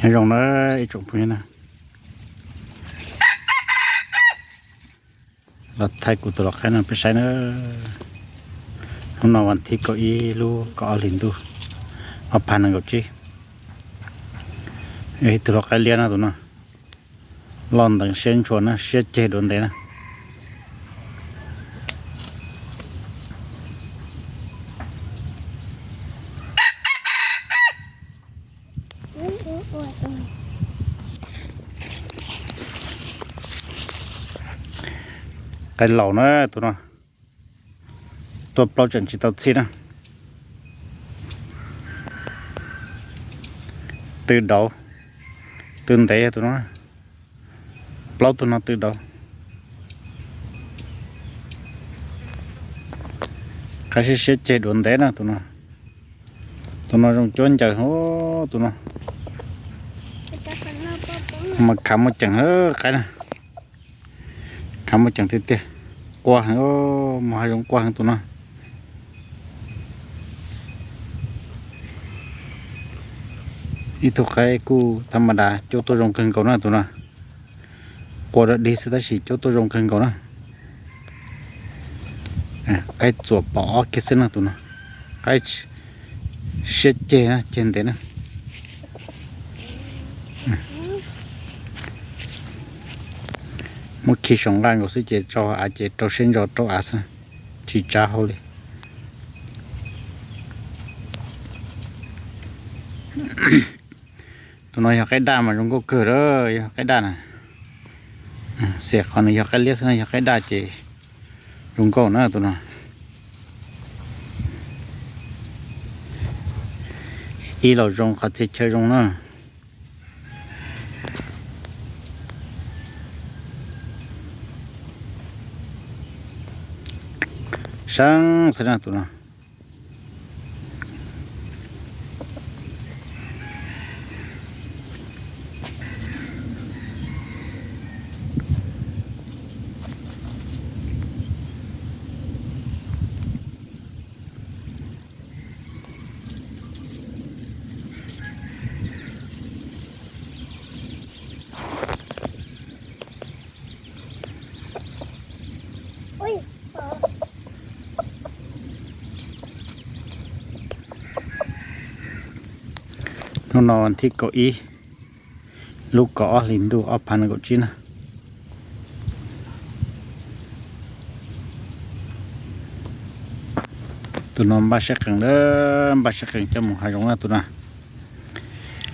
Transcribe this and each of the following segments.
hay dùng nó trộn phía nè là thay của tụi cái này phải sai nữa hôm nàoวันที่ก็อีลูก็เอาลิ้นดูเอาพันกับจีไอ้ตัวcáiเลี้ยนะตัวน่ะลอนต่างเส้นชวนนะเสียเจโดนเตนะcái lẩu nó tụi nóตัวเปล่าจังจิตเอาซีนะตื่นเดาตื่นเตะตัวน้อยเปล่าตัวน้อยตื่นเดาใครเสียเจ็ดโดนเตะนะตัวน้อยจงจนใจโอ้ตัวน้อยมาขำมาจังใครนะขำมาจังเตี้ยกว่าโอ้มาจงกว่าตัวน้อยอีทุกใครกูธรรมดาโจตัวรงขึ้นเขาหน้าตัวน่ะกว่าดีสุดสิโจตัวรงขึ้นเขาหน้าไอ้จั่วปอคิดสินะตัวน่ะไอ้เช็ดเจนะเจนเตนะมื่อกี้สองล้านก็สิเจจออาจจะตัวเส้นจอตัวอาสจีจ้าเขาเลยตัวน้อยอยากให้ด่ามันก็เกิดเลยอยากให้ด่าน่ะเสียคนอยากให้เลี้ยงนะอยากให้ด่าเจลุงก็นะตัวน้อยอีเราจงขัดเชยจงนะช่างสินะตัวน้อยนอนที่เก้าอี้ลูกก็อ้อลิ้นดูอ้อพันกับจีนะตัวนอนบ้าชักขังเด้อบ้าชักขังจะหมูหายงนะตัวน่ะ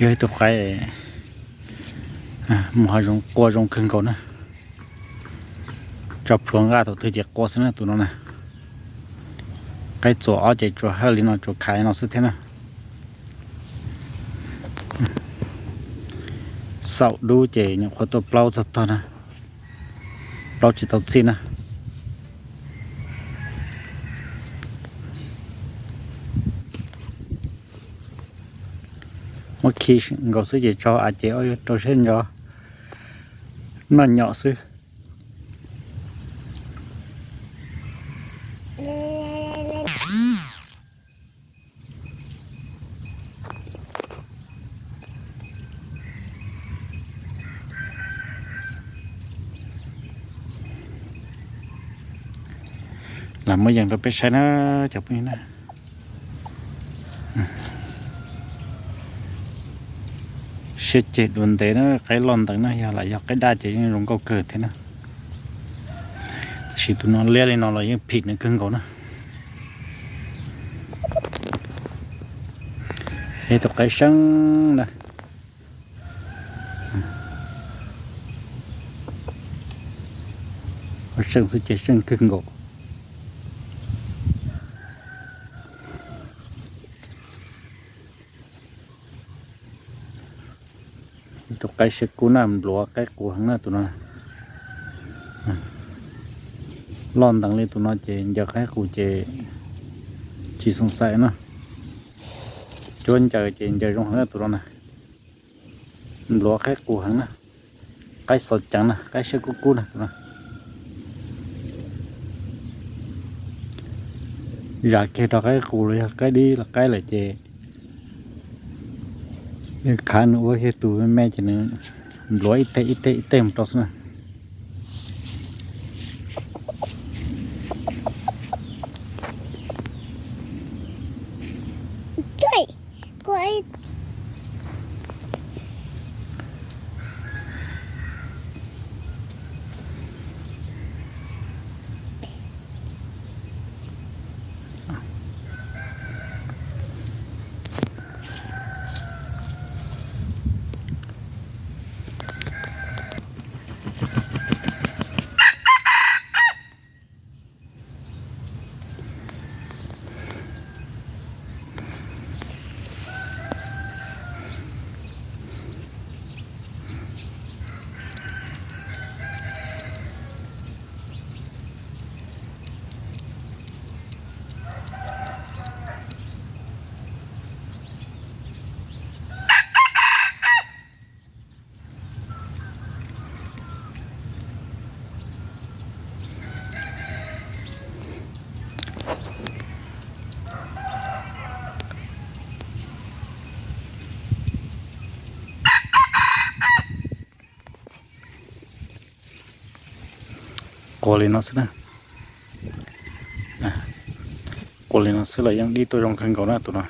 ย้อยตัวใครหมูหายงกลัวจงขึ้นก่อนนะจับพลวงก้าตัวเธอจะกลัวซะนะตัวนั้นนะใครจั่วอ้อจะจั่วให้ลิ้นจั่วขายนอนสุดเท่านะเสาดูเจเนี่ยคนตัวเปล่าสักตอนนะเปล่าจิตตสินะเมื่อกี้ก็ซื้อเจจออาจจะเอาตัวเส้นยอนั่นเหยาะซื้อหลังเมื่ออย่างเราไปใช้นะจับนี่นะเช็ดเจ็ดวันเตะนะใครหล่อนต่างนะอย่าไหลอยากใครได้เจยังลงก็เกิดเท่นะฉีดตัวนอนเลี้ยเลยนอนเรายังผิดในครึ่งก่อนนะเฮ้ยตัวไก่ช่างนะช่างสุดเจ็ดช่างครึ่งก่อนตัวไก่เช็ดกูน้ำหลัวไก่กูข้างหน้าตัวนั้นร้อนต่างเลยตัวนั้นเจนอยากให้กูเจจีสงสัยนะจนเจอเจนเจอตรงข้างหน้าตัวนั้นหลัวไก่กูข้างหน้าไก่สดจังนะไก่เช็ดกูนะตัวนั้นอยากเจอตัวไก่กูเลยไก่ดีละไก่เลยเจ khá nữa cái tủ mẹ chỉ nữa lối ít tê một chút nữa Trời, cô ấy cô lên nó sẽ nè cô lên nó sẽ là yang đi tôi trong khăn cầu đó tụi nó